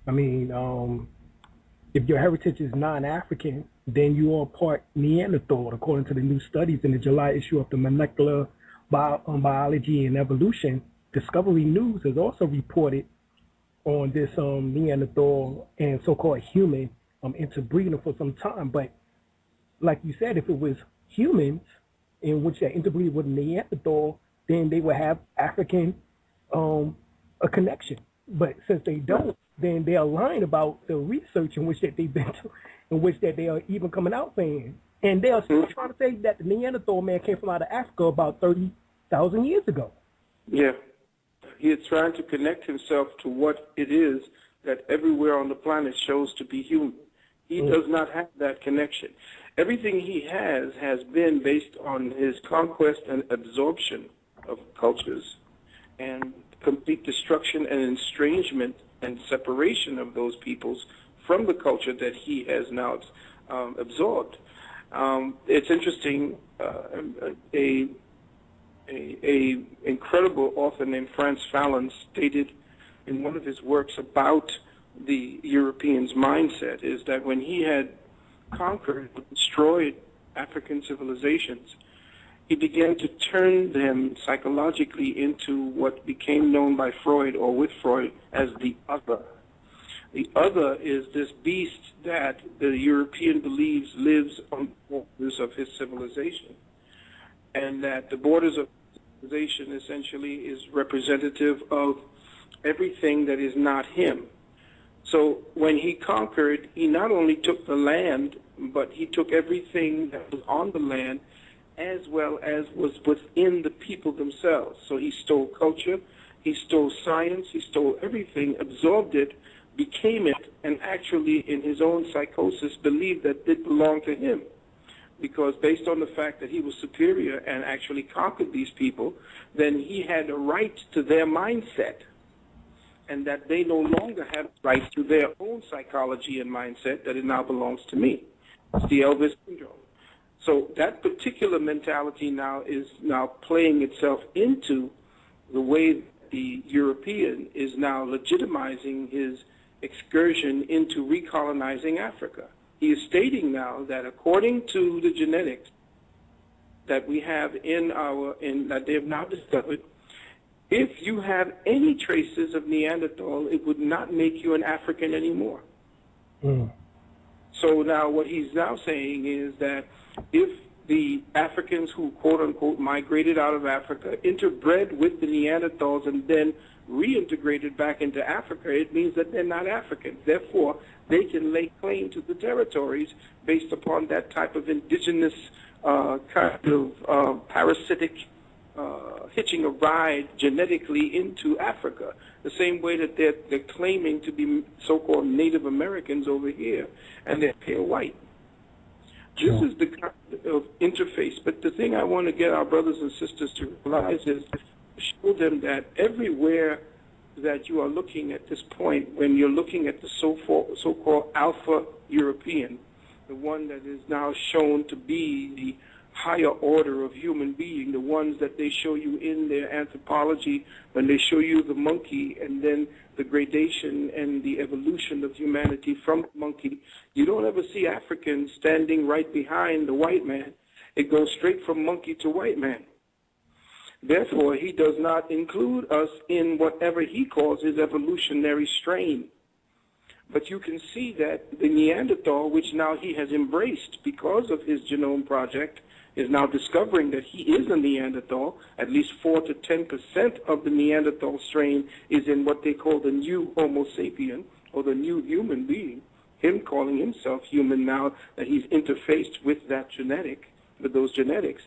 I mean, if your heritage is non-African, then you are part Neanderthal, according to the new studies in the July issue of the Molecular Biology and Evolution. Discovery News has also reported on this Neanderthal and so-called human interbreeding for some time. But like you said, if it was humans in which that interbreeded with Neanderthal, then they would have African a connection. But since they don't, then they're lying about the research in which that they've been to, in which that they are even coming out saying. And they are still trying to say that the Neanderthal man came from out of Africa about 30,000 years ago. Yeah. He is trying to connect himself to what it is that everywhere on the planet shows to be human. He does not have that connection. Everything he has been based on his conquest and absorption of cultures and complete destruction and estrangement and separation of those peoples from the culture that he has now absorbed. It's interesting, a incredible author named Frantz Fanon stated in one of his works about the Europeans' mindset is that when he had conquered, destroyed African civilizations, he began to turn them psychologically into what became known by Freud or with Freud as the other. The other is this beast that the European believes lives on the borders of his civilization, and that the borders of civilization essentially is representative of everything that is not him. So when he conquered, he not only took the land, but he took everything that was on the land as well as was within the people themselves. So he stole culture, he stole science, he stole everything, absorbed it, became it, and actually in his own psychosis believed that it belonged to him. Because based on the fact that he was superior and actually conquered these people, then he had a right to their mindset, and that they no longer have right to their own psychology and mindset, that it now belongs to me. It's the Elvis syndrome. So that particular mentality now is now playing itself into the way the European is now legitimizing his excursion into recolonizing Africa. He is stating now that according to the genetics that we have that they have now discovered, if you have any traces of Neanderthal, it would not make you an African anymore. So now what he's now saying is that if the Africans who, quote-unquote, migrated out of Africa, interbred with the Neanderthals and then reintegrated back into Africa, it means that they're not Africans. Therefore, they can lay claim to the territories based upon that type of indigenous kind of parasitic hitching a ride genetically into Africa, the same way that they're claiming to be so-called Native Americans over here, and they're pale white. This is the kind of interface. But the thing I want to get our brothers and sisters to realize is to show them that everywhere that you are looking at this point, when you're looking at the so-called Alpha European, the one that is now shown to be the higher order of human being, the ones that they show you in their anthropology when they show you the monkey and then the gradation and the evolution of humanity from the monkey, you don't ever see Africans standing right behind the white man. It goes straight from monkey to white man. Therefore, he does not include us in whatever he calls his evolutionary strain. But you can see that the Neanderthal, which now he has embraced because of his genome project, is now discovering that he is a Neanderthal. At least 4 to 10% of the Neanderthal strain is in what they call the new Homo sapien, or the new human being, him calling himself human now that he's interfaced with that with those genetics.